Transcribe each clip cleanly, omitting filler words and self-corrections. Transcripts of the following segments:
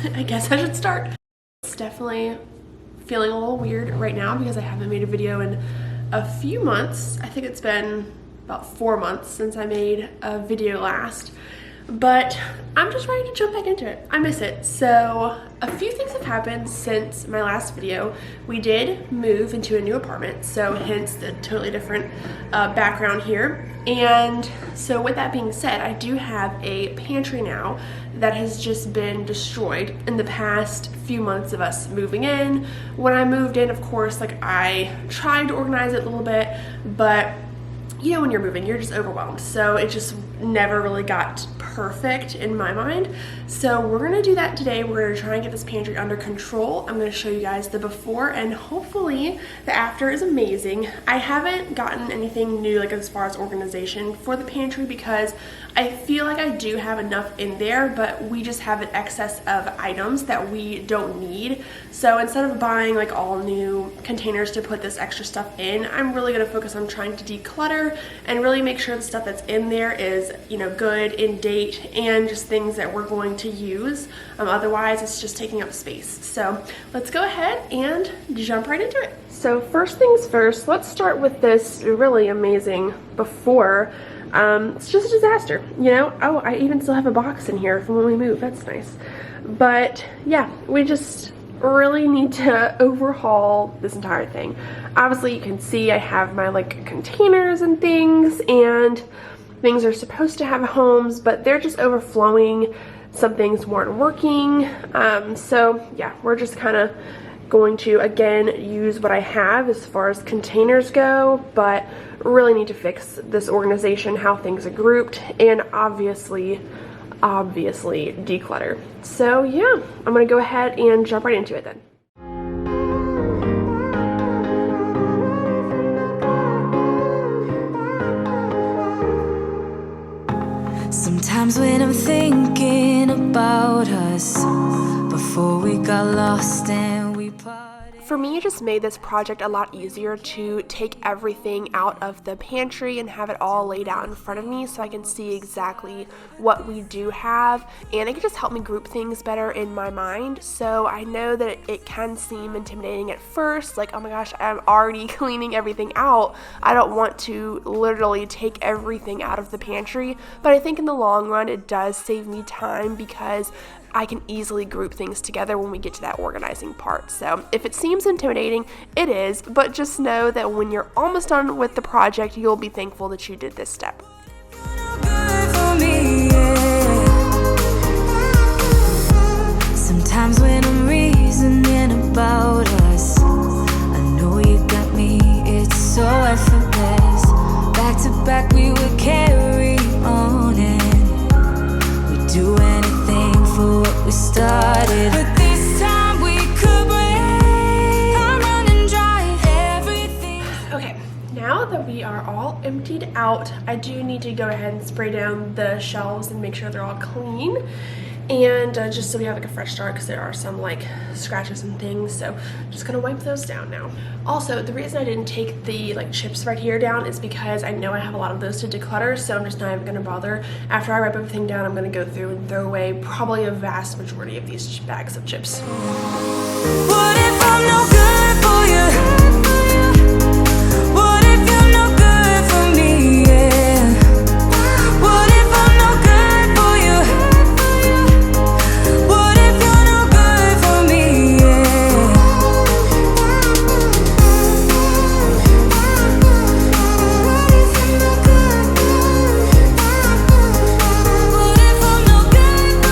I guess I should start. It's definitely feeling a little weird right now because I haven't made a video in a few months. I think it's been about 4 months since I made a video last, but I'm just ready to jump back into it. I miss it. So a few things have happened since my last video. We did move into a new apartment, so hence the totally different background here. And so with that being said, I do have a pantry now that has just been destroyed in the past few months of us moving in. When I moved in, of course, like I tried to organize it a little bit, but you know, when you're moving, you're just overwhelmed. So it just never really got perfect in my mind. So we're gonna do that today. We're gonna try and get this pantry under control. I'm gonna show you guys the before and hopefully the after is amazing. I haven't gotten anything new like as far as organization for the pantry because I feel like I do have enough in there, but we just have an excess of items that we don't need. So instead of buying like all new containers to put this extra stuff in, I'm really gonna focus on trying to declutter and really make sure the stuff that's in there is, you know, good, in date, and just things that we're going to use. Otherwise, it's just taking up space. So let's go ahead and jump right into it. So first things first, let's start with this really amazing before. It's just a disaster, you know? Oh, I even still have a box in here from when we moved. That's nice. But yeah, we just really need to overhaul this entire thing. Obviously, you can see I have my like containers and things are supposed to have homes, but they're just overflowing. Some things weren't working. So yeah, we're just kind of going to again use what I have as far as containers go, but really need to fix this organization, how things are grouped, and obviously declutter. So yeah, I'm gonna go ahead and jump right into it then. Sometimes when I'm thinking about us before we got lost and we parted. For me, it just made this project a lot easier to take everything out of the pantry and have it all laid out in front of me so I can see exactly what we do have, and it can just help me group things better in my mind. So I know that it can seem intimidating at first, like, oh my gosh, I'm already cleaning everything out. I don't want to literally take everything out of the pantry, but I think in the long run it does save me time because I can easily group things together when we get to that organizing part. So if it seems intimidating, it is, but just know that when you're almost done with the project, you'll be thankful that you did this step. Sometimes when I'm reasoning about us, I know you got me, it's so effortless. Back to back we would carry on and we'd do anything for what we started. But this time we could run and dry everything. Okay, now that we are all emptied out, I do need to go ahead and spray down the shelves and make sure they're all clean. And just so we have like a fresh start, because there are some like scratches and things, so just gonna wipe those down now. Also, the reason I didn't take the like chips right here down is because I know I have a lot of those to declutter, so I'm just not even gonna bother. After I wipe everything down, I'm gonna go through and throw away probably a vast majority of these bags of chips. What if I'm no good for you? What if you're no good for me? Yeah. What if I'm no good for you? What if you're no good for me? Yeah. What if I'm no good for you?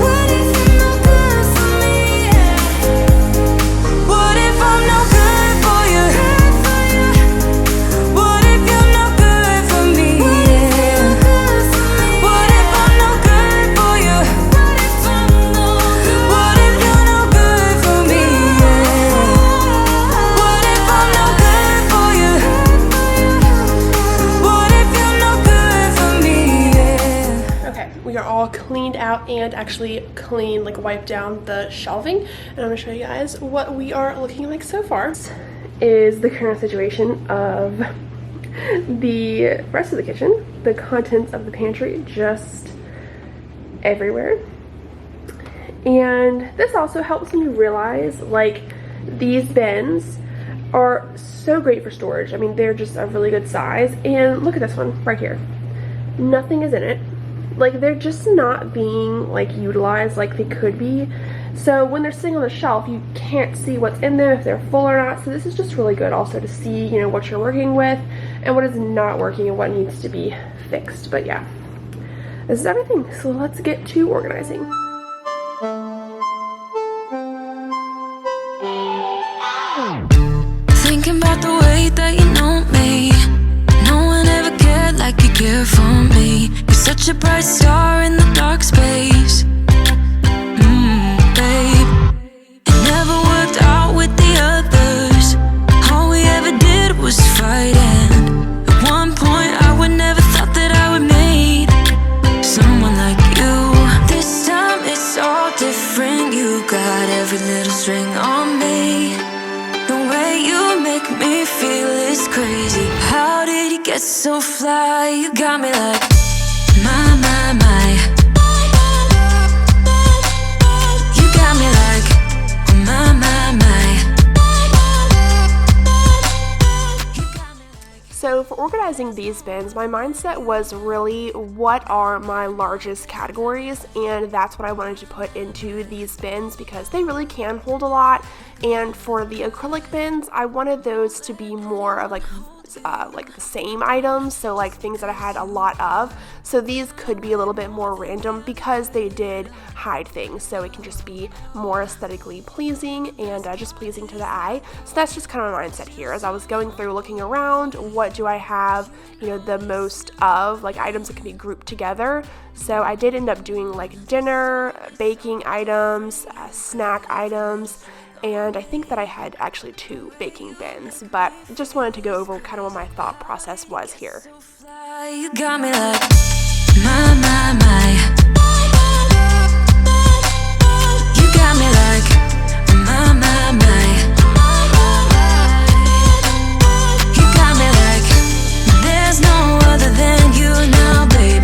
What if you're no good for me? Yeah. What if I'm no good for you? What if you're no good for me? Yeah. What if I'm no good for you? What if you're no good for me? Yeah. What if I'm no good for you? What if you're no good for me? Yeah. Okay, we are all cleaned out and actually clean, like wiped down the shelving, and I'm gonna show you guys what we are looking like so far. This is the current situation of the rest of the kitchen. The contents of the pantry just everywhere. And this also helps me realize, like, these bins are so great for storage. I mean, they're just a really good size. And look at this one right here. Nothing is in it. Like, they're just not being, like, utilized like they could be. So when they're sitting on the shelf, you can't see what's in them, if they're full or not. So this is just really good also to see, you know, what you're working with and what is not working and what needs to be fixed. But yeah, this is everything. So let's get to organizing. Thinking about the way that you know me. No one ever cared like you care for me. You're such a bright star in the dark space. Babe, it never worked out with the others. All we ever did was fight, and at one point I would never thought that I would meet someone like you. This time it's all different. You got every little string on me. The way you make me feel is crazy. How did you get so fly? You got me like my, my, my. You got me like my, my, my. So for organizing these bins, my mindset was really what are my largest categories, and that's what I wanted to put into these bins because they really can hold a lot. And for the acrylic bins, I wanted those to be more of like the same items, so like things that I had a lot of. So these could be a little bit more random because they did hide things, so it can just be more aesthetically pleasing and just pleasing to the eye. So that's just kind of my mindset here as I was going through looking around. What do I have, you know, the most of, like items that can be grouped together? So I did end up doing like dinner, baking items, snack items, and I think that I had actually 2 baking bins, but just wanted to go over kind of what my thought process was here. You got me like my, my, my. You got me like my, my, my. You got me like there's no other than you now, babe.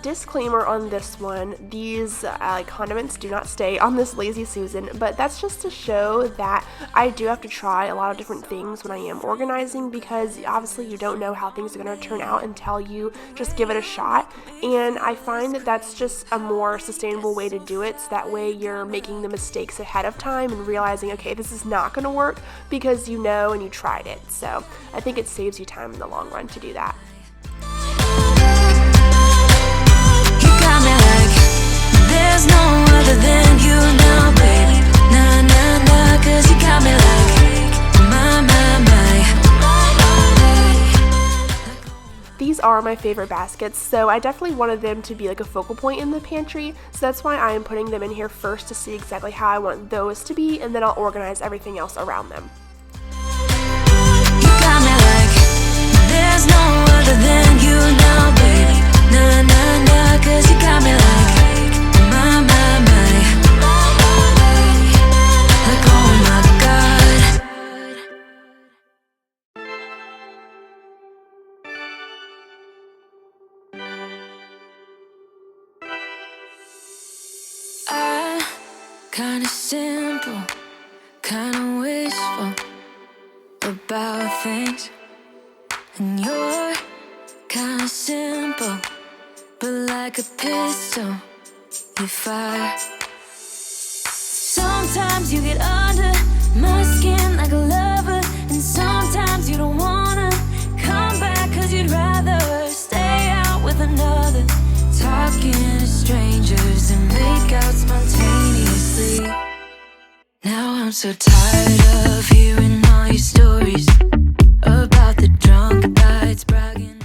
Disclaimer on this one, these condiments do not stay on this Lazy Susan, but that's just to show that I do have to try a lot of different things when I am organizing, because obviously you don't know how things are going to turn out until you just give it a shot. And I find that that's just a more sustainable way to do it, so that way you're making the mistakes ahead of time and realizing, okay, this is not going to work, because you know and you tried it. So I think it saves you time in the long run to do that. There's no other than you now, babe. Nah, nah, nah, 'cause you got me like my, my, my. These are my favorite baskets, so I definitely wanted them to be like a focal point in the pantry, so that's why I am putting them in here first to see exactly how I want those to be, and then I'll organize everything else around them. You got me like there's no other than you now, babe. Nah, nah, nah, 'cause you got me like my, my, my. Like, oh my God. I kinda simple, kinda wishful about things, and you're kinda simple, but like a pistol you fire. Sometimes you get under my skin like a lover, and sometimes you don't wanna come back 'cause you'd rather stay out with another, talking to strangers and make out spontaneously. Now I'm so tired of hearing all your stories about the drunk nights, bragging.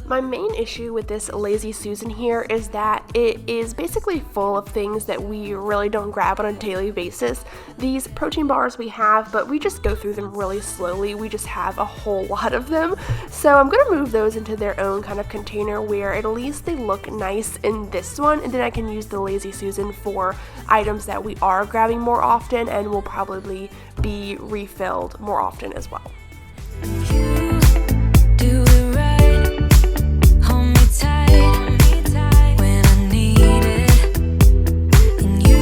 My main issue with this Lazy Susan here is that it is basically full of things that we really don't grab on a daily basis. These protein bars we have, but we just go through them really slowly. We just have a whole lot of them. So I'm going to move those into their own kind of container where at least they look nice in this one, and then I can use the Lazy Susan for items that we are grabbing more often and will probably be refilled more often as well. You do it right, hold me tight when I need it, and you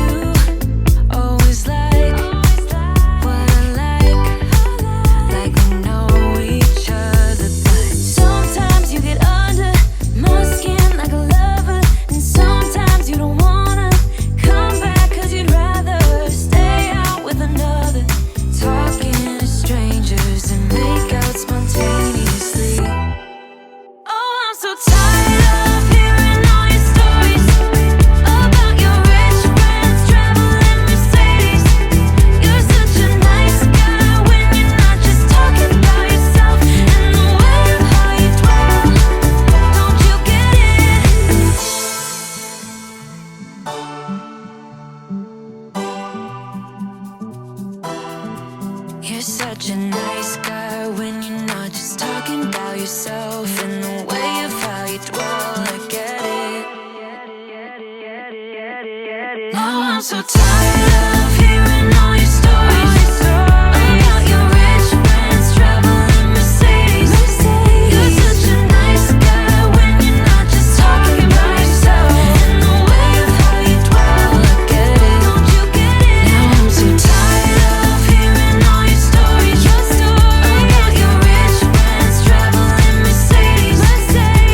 Now I'm so tired of hearing all your stories about your rich friends traveling Mercedes. You're such a nice guy when you're not just talking about yourself. And the way of how you dwell, I get it. Don't you get it? Now I'm so tired of hearing all your stories about your rich friends traveling Mercedes.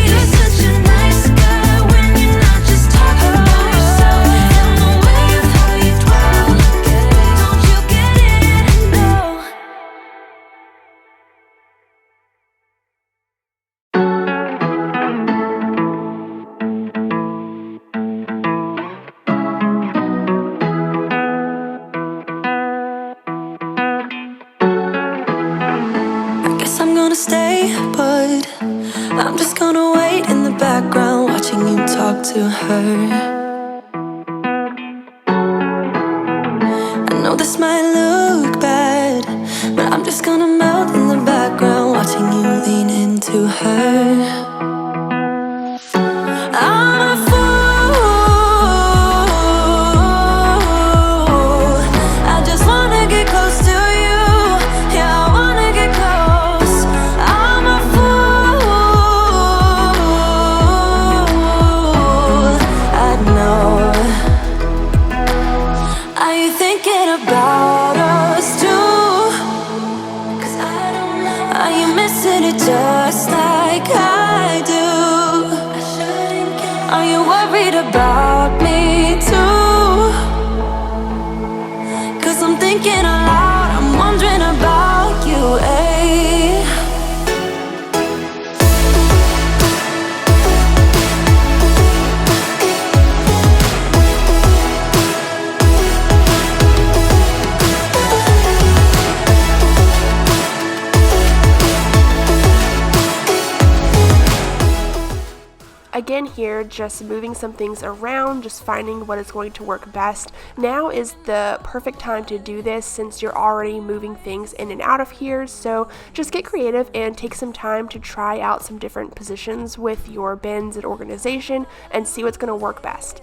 You're such a nice guy when you're not just talking about yourself. And the way of how you dwell, I get it. Don't you get it? No. I guess I'm gonna stay, but I'm just gonna wait in the background, watching you talk to her. I know this might look bad, but I'm just gonna melt in the background, watching you lean into her. I'm a fool. I just wanna get close to you. Yeah, I wanna get close. I'm a fool. I know. Are you thinking about us too? 'Cause I don't know. Are you missing it just like I do? Are you worried about me too? 'Cause I'm thinking aloud, I'm wondering about you, eh? Again here, just moving some things around, just finding what is going to work best. Now is the perfect time to do this since you're already moving things in and out of here. So just get creative and take some time to try out some different positions with your bins and organization and see what's going to work best.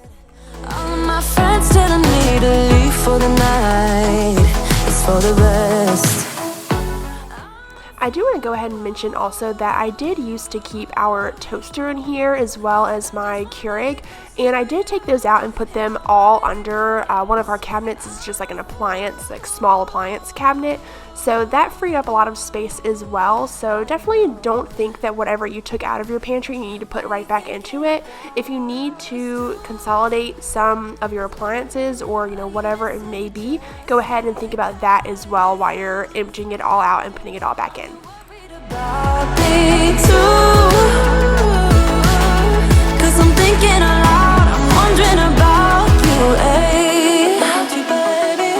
All of my friends telling me to leave for the night. It's for the best. I do want to go ahead and mention also that I did used to keep our toaster in here as well as my Keurig, and I did take those out and put them all under one of our cabinets. It's just like an appliance, like small appliance cabinet, so that freed up a lot of space as well. So definitely don't think that whatever you took out of your pantry you need to put right back into it. If you need to consolidate some of your appliances or whatever it may be, go ahead and think about that as well while you're emptying it all out and putting it all back in. About me too, 'cause I'm thinking aloud, I'm wondering about you, eh? About you, baby.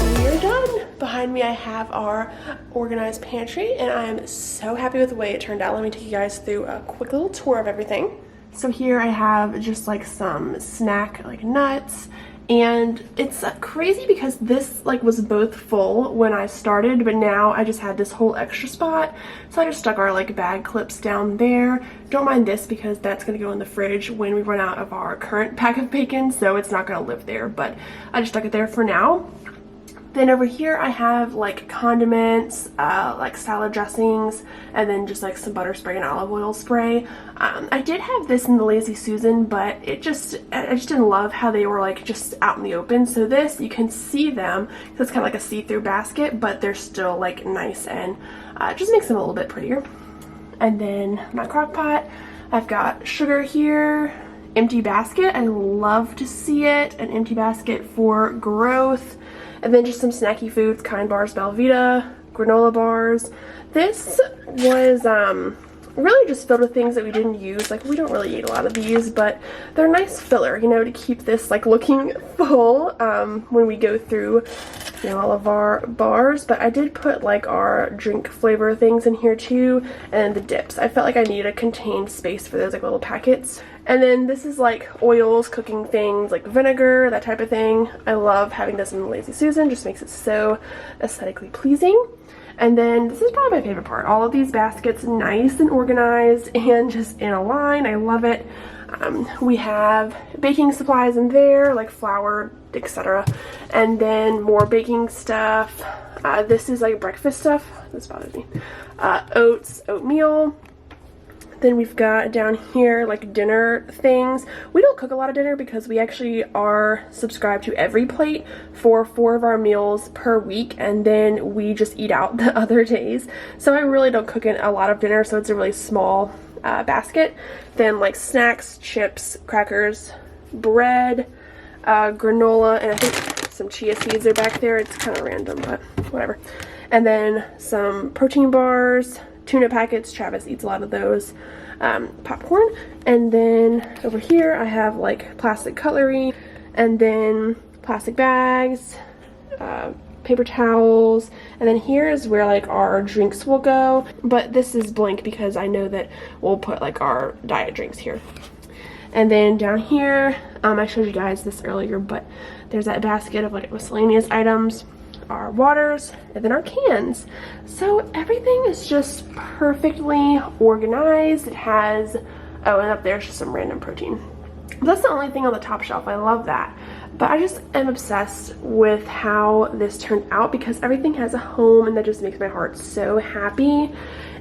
And we're done. Behind me I have our organized pantry, and I am so happy with the way it turned out. Let me take you guys through a quick little tour of everything. So here I have just like some snack like nuts, and it's crazy because this was both full when I started, but now I just had this whole extra spot, so I just stuck our bag clips down there. Don't mind this because that's going to go in the fridge when we run out of our current pack of bacon, so it's not going to live there, but I just stuck it there for now. Then over here I have condiments, salad dressings, and then just some butter spray and olive oil spray. I did have this in the Lazy Susan, but I just didn't love how they were just out in the open. So this, you can see them, so it's kind of like a see-through basket, but they're still nice, and just makes them a little bit prettier. And then my crock pot, I've got sugar here, empty basket. I love to see it, an empty basket for growth. And then just some snacky foods, Kind Bars, Belvita, granola bars. This was really just filled with things that we didn't use. We don't really eat a lot of these, but they're a nice filler, to keep this looking full when we go through, all of our bars, but I did put like our drink flavor things in here too, and the dips. I felt like I needed a contained space for those like little packets. And then this is like oils, cooking things like vinegar, that type of thing. I love having this in the Lazy Susan, just makes it so aesthetically pleasing. And then this is probably my favorite part. All of these baskets nice and organized and just in a line. I love it. We have baking supplies in there, like flour, etc. And then more baking stuff. This is like breakfast stuff. This bothers me. Oats, oatmeal. Then we've got down here like dinner things. We don't cook a lot of dinner because we actually are subscribed to Every Plate for 4 of our meals per week, and then we just eat out the other days. So I really don't cook in a lot of dinner, so it's a really small basket. Then like snacks, chips, crackers, bread, granola, and I think some chia seeds are back there. It's kind of random, but whatever. And then some protein bars, tuna packets. Travis eats a lot of those. Popcorn. And then over here I have like plastic cutlery, and then plastic bags, paper towels, and then here is where like our drinks will go, but this is blank because I know that we'll put like our diet drinks here. And then down here, I showed you guys this earlier, but there's that basket of like miscellaneous items, our waters, and then our cans. So everything is just perfectly organized. It has, oh, and up there's just some random protein. That's the only thing on the top shelf. I love that. But I just am obsessed with how this turned out because everything has a home, and that just makes my heart so happy.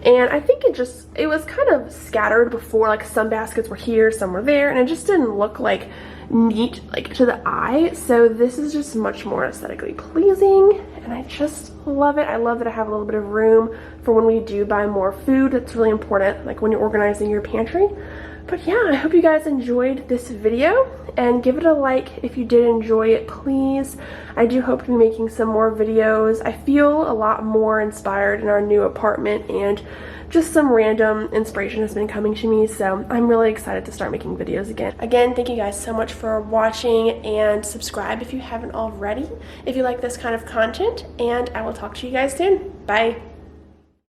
And I think it was kind of scattered before, like some baskets were here, some were there, and it just didn't look like neat like to the eye. So this is just much more aesthetically pleasing, and I just love it. I love that I have a little bit of room for when we do buy more food. That's really important, like when you're organizing your pantry. But yeah, I hope you guys enjoyed this video, and give it a like if you did enjoy it, please. I do hope to be making some more videos. I feel a lot more inspired in our new apartment, and just some random inspiration has been coming to me, so I'm really excited to start making videos again. Again, thank you guys so much for watching, and subscribe if you haven't already if you like this kind of content, and I will talk to you guys soon. Bye.